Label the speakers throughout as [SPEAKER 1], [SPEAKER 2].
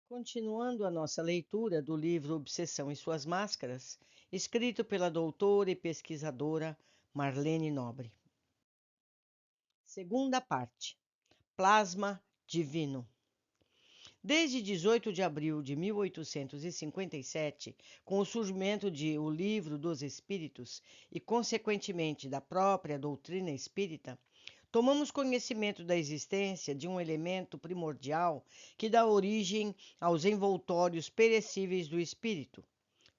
[SPEAKER 1] Continuando a nossa leitura do livro Obsessão e Suas Máscaras, escrito pela doutora e pesquisadora Marlene Nobre. Segunda parte: Plasma Divino. Desde 18 de abril de 1857, com o surgimento de O Livro dos Espíritos e, consequentemente, da própria doutrina espírita, tomamos conhecimento da existência de um elemento primordial que dá origem aos envoltórios perecíveis do espírito,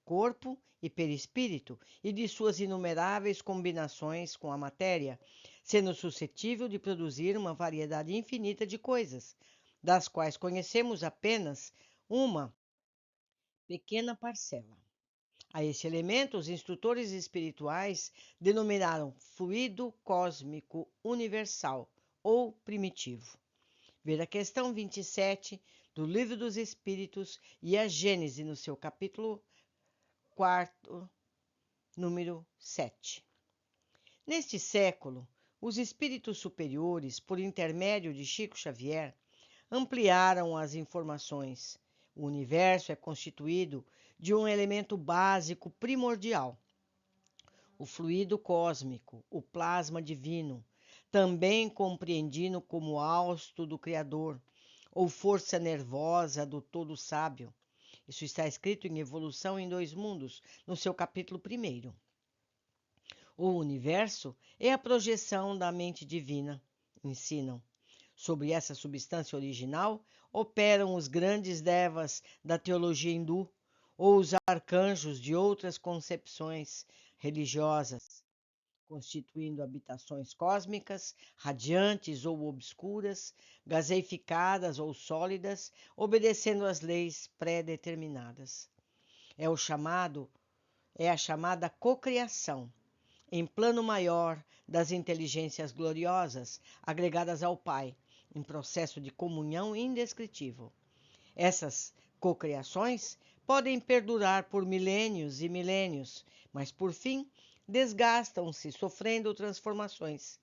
[SPEAKER 1] corpo e perispírito, e de suas inumeráveis combinações com a matéria, sendo suscetível de produzir uma variedade infinita de coisas, das quais conhecemos apenas uma pequena parcela. A esse elemento, os instrutores espirituais denominaram fluido cósmico universal ou primitivo. Ver a questão 27 do Livro dos Espíritos e a Gênese no seu capítulo 4, número 7. Neste século, os espíritos superiores, por intermédio de Chico Xavier, ampliaram as informações. O universo é constituído de um elemento básico primordial, o fluido cósmico, o plasma divino, também compreendido como hausto do Criador, ou força nervosa do Todo Sábio. Isso está escrito em Evolução em Dois Mundos, no seu capítulo 1. O universo é a projeção da mente divina, ensinam. Sobre essa substância original operam os grandes devas da teologia hindu ou os arcanjos de outras concepções religiosas, constituindo habitações cósmicas, radiantes ou obscuras, gaseificadas ou sólidas, obedecendo às leis pré-determinadas. É a chamada cocriação, em plano maior das inteligências gloriosas agregadas ao Pai, em processo de comunhão indescritível. Essas cocriações podem perdurar por milênios e milênios, mas por fim desgastam-se, sofrendo transformações,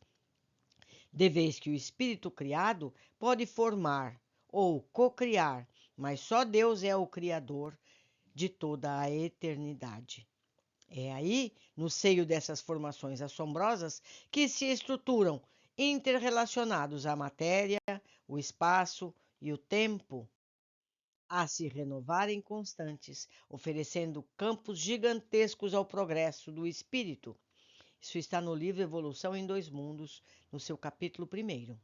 [SPEAKER 1] de vez que o espírito criado pode formar ou cocriar, mas só Deus é o Criador de toda a eternidade. É aí, no seio dessas formações assombrosas, que se estruturam, interrelacionados a matéria, o espaço e o tempo, a se renovarem constantes, oferecendo campos gigantescos ao progresso do espírito. Isso está no livro Evolução em Dois Mundos, no seu capítulo 1.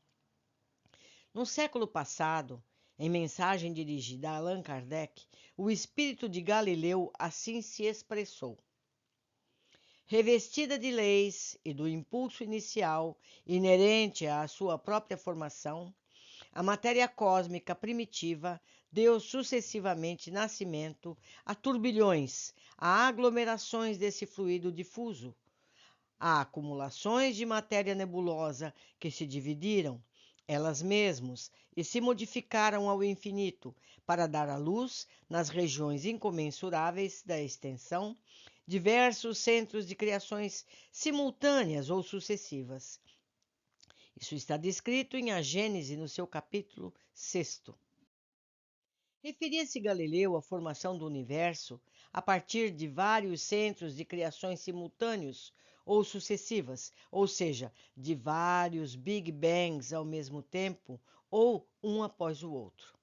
[SPEAKER 1] No século passado, em mensagem dirigida a Allan Kardec, o espírito de Galileu assim se expressou: revestida de leis e do impulso inicial inerente à sua própria formação, a matéria cósmica primitiva deu sucessivamente nascimento a turbilhões, a aglomerações desse fluido difuso, a acumulações de matéria nebulosa que se dividiram, elas mesmas, e se modificaram ao infinito para dar à luz, nas regiões incomensuráveis da extensão, diversos centros de criações simultâneas ou sucessivas. Isso está descrito em A Gênese, no seu capítulo 6. Referia-se Galileu à formação do universo a partir de vários centros de criações simultâneos ou sucessivas, ou seja, de vários Big Bangs ao mesmo tempo ou um após o outro.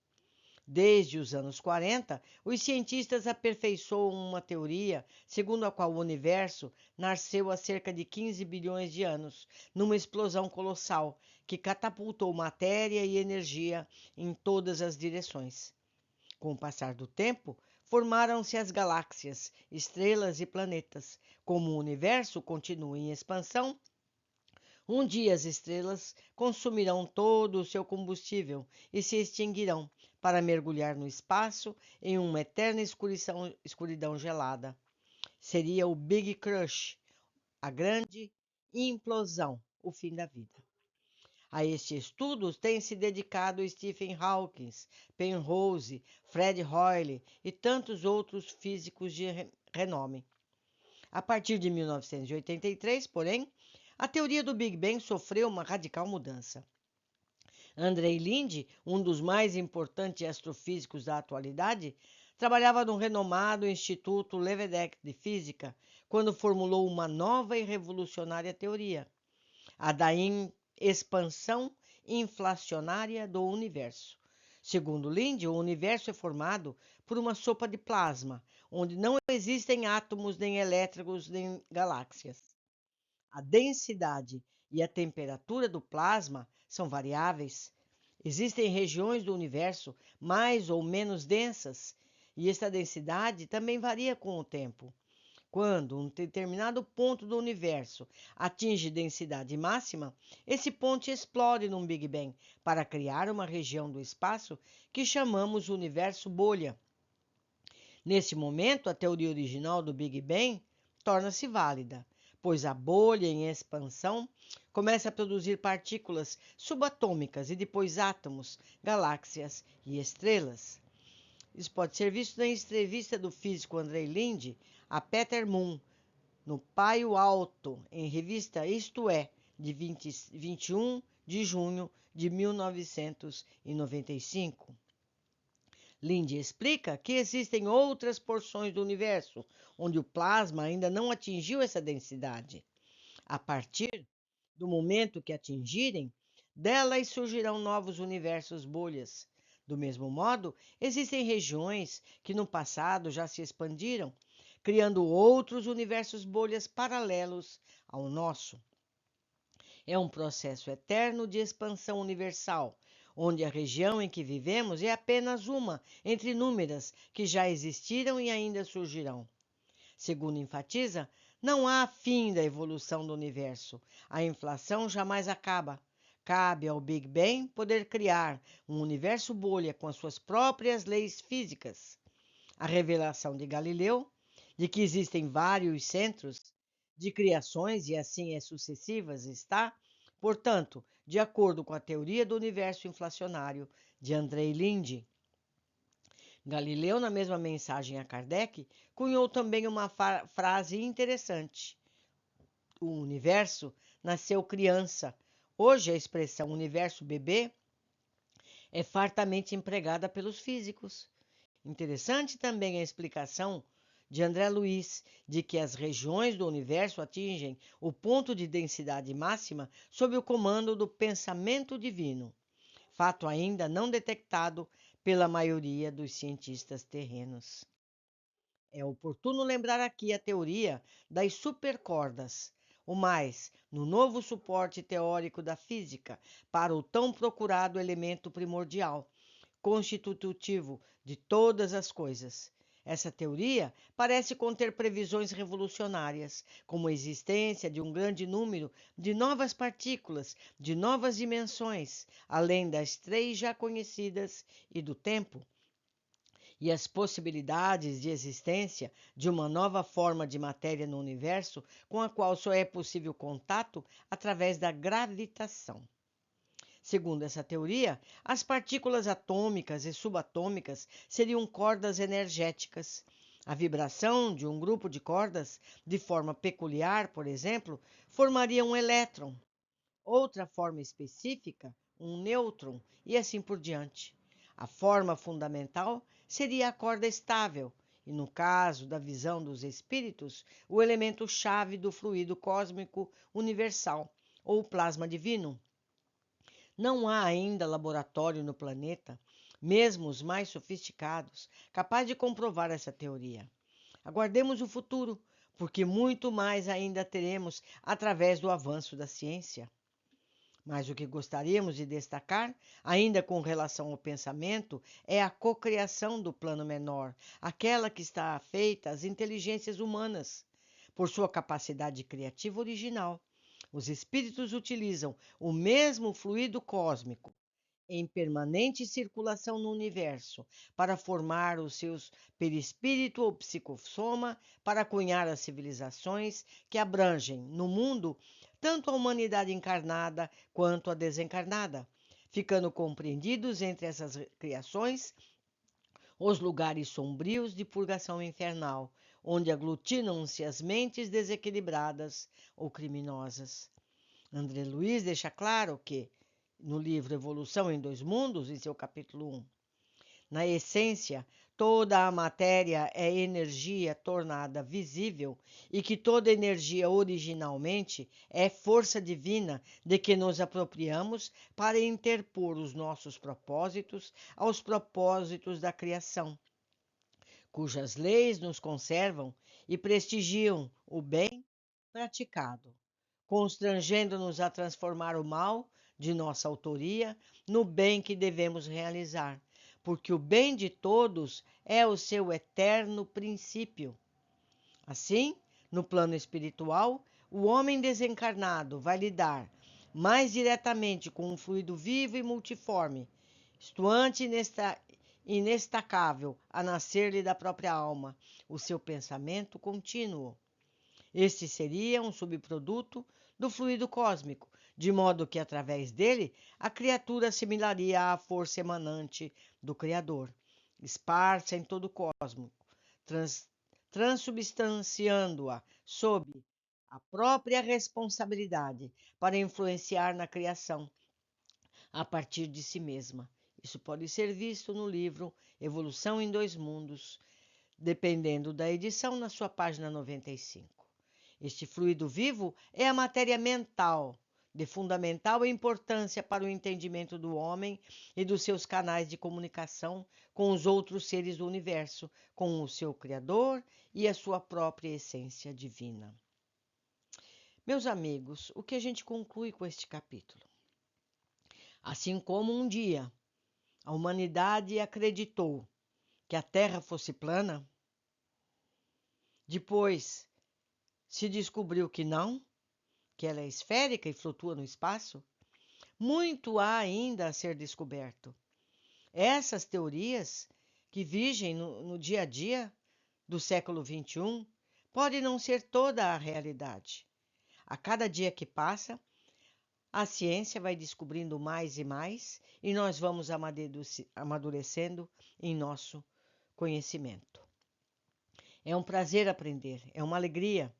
[SPEAKER 1] Desde os anos 40, os cientistas aperfeiçoam uma teoria segundo a qual o universo nasceu há cerca de 15 bilhões de anos, numa explosão colossal que catapultou matéria e energia em todas as direções. Com o passar do tempo, formaram-se as galáxias, estrelas e planetas. Como o universo continua em expansão, um dia as estrelas consumirão todo o seu combustível e se extinguirão para mergulhar no espaço em uma eterna escuridão gelada. Seria o Big Crush, a grande implosão, o fim da vida. A este estudo tem se dedicado Stephen Hawking, Penrose, Fred Hoyle e tantos outros físicos de renome. A partir de 1983, porém, a teoria do Big Bang sofreu uma radical mudança. Andrei Linde, um dos mais importantes astrofísicos da atualidade, trabalhava no renomado Instituto Lebedev de Física quando formulou uma nova e revolucionária teoria, a da expansão inflacionária do universo. Segundo Linde, o universo é formado por uma sopa de plasma, onde não existem átomos, nem elétrons, nem galáxias. A densidade e a temperatura do plasma são variáveis. Existem regiões do universo mais ou menos densas, e esta densidade também varia com o tempo. Quando um determinado ponto do universo atinge densidade máxima, esse ponto explode num Big Bang para criar uma região do espaço que chamamos universo bolha. Nesse momento, a teoria original do Big Bang torna-se válida, pois a bolha em expansão começa a produzir partículas subatômicas e depois átomos, galáxias e estrelas. Isso pode ser visto na entrevista do físico Andrei Linde a Peter Moon, no Paio Alto, em revista Isto É, de 21 de junho de 1995. Linde explica que existem outras porções do universo, onde o plasma ainda não atingiu essa densidade. A partir do momento que atingirem, delas surgirão novos universos bolhas. Do mesmo modo, existem regiões que no passado já se expandiram, criando outros universos bolhas paralelos ao nosso. É um processo eterno de expansão universal, onde a região em que vivemos é apenas uma entre inúmeras que já existiram e ainda surgirão. Segundo enfatiza, não há fim da evolução do universo. A inflação jamais acaba. Cabe ao Big Bang poder criar um universo bolha com as suas próprias leis físicas. A revelação de Galileu, de que existem vários centros de criações e assim é sucessivas, está, portanto, de acordo com a teoria do universo inflacionário de Andrei Linde. Galileu, na mesma mensagem a Kardec, cunhou também uma frase interessante. O universo nasceu criança. Hoje, a expressão universo bebê é fartamente empregada pelos físicos. Interessante também a explicação de André Luiz de que as regiões do universo atingem o ponto de densidade máxima sob o comando do pensamento divino, fato ainda não detectado pela maioria dos cientistas terrenos. É oportuno lembrar aqui a teoria das supercordas, o mais no novo suporte teórico da física para o tão procurado elemento primordial, constitutivo de todas as coisas. Essa teoria parece conter previsões revolucionárias, como a existência de um grande número de novas partículas, de novas dimensões, além das três já conhecidas e do tempo, e as possibilidades de existência de uma nova forma de matéria no universo com a qual só é possível contato através da gravitação. Segundo essa teoria, as partículas atômicas e subatômicas seriam cordas energéticas. A vibração de um grupo de cordas, de forma peculiar, por exemplo, formaria um elétron. Outra forma específica, um nêutron, e assim por diante. A forma fundamental seria a corda estável, e no caso da visão dos espíritos, o elemento-chave do fluido cósmico universal, ou plasma divino. Não há ainda laboratório no planeta, mesmo os mais sofisticados, capaz de comprovar essa teoria. Aguardemos o futuro, porque muito mais ainda teremos através do avanço da ciência. Mas o que gostaríamos de destacar, ainda com relação ao pensamento, é a cocriação do plano menor, aquela que está feita às inteligências humanas, por sua capacidade criativa original. Os espíritos utilizam o mesmo fluido cósmico em permanente circulação no universo para formar os seus perispírito ou psicossoma para cunhar as civilizações que abrangem no mundo tanto a humanidade encarnada quanto a desencarnada, ficando compreendidos entre essas criações os lugares sombrios de purgação infernal, onde aglutinam-se as mentes desequilibradas ou criminosas. André Luiz deixa claro que no livro Evolução em Dois Mundos, em seu capítulo 1. Na essência, toda a matéria é energia tornada visível e que toda energia originalmente é força divina de que nos apropriamos para interpor os nossos propósitos aos propósitos da criação, cujas leis nos conservam e prestigiam o bem praticado, constrangendo-nos a transformar o mal de nossa autoria no bem que devemos realizar, porque o bem de todos é o seu eterno princípio. Assim, no plano espiritual, o homem desencarnado vai lidar mais diretamente com um fluido vivo e multiforme, estuante inestacável a nascer-lhe da própria alma, o seu pensamento contínuo. Este seria um subproduto do fluido cósmico, de modo que, através dele, a criatura assimilaria à força emanante do Criador, esparsa em todo o cosmos, transubstanciando-a sob a própria responsabilidade para influenciar na criação, a partir de si mesma. Isso pode ser visto no livro Evolução em Dois Mundos, dependendo da edição, na sua página 95. Este fluido vivo é a matéria mental, de fundamental importância para o entendimento do homem e dos seus canais de comunicação com os outros seres do universo, com o seu Criador e a sua própria essência divina. Meus amigos, o que a gente conclui com este capítulo? Assim como um dia a humanidade acreditou que a Terra fosse plana, depois se descobriu que não, que ela é esférica e flutua no espaço, muito há ainda a ser descoberto. Essas teorias que vigem no dia a dia do século XXI podem não ser toda a realidade. A cada dia que passa, a ciência vai descobrindo mais e mais e nós vamos amadurecendo em nosso conhecimento. É um prazer aprender, é uma alegria.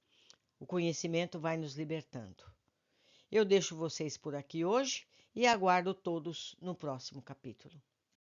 [SPEAKER 1] O conhecimento vai nos libertando. Eu deixo vocês por aqui hoje e aguardo todos no próximo capítulo.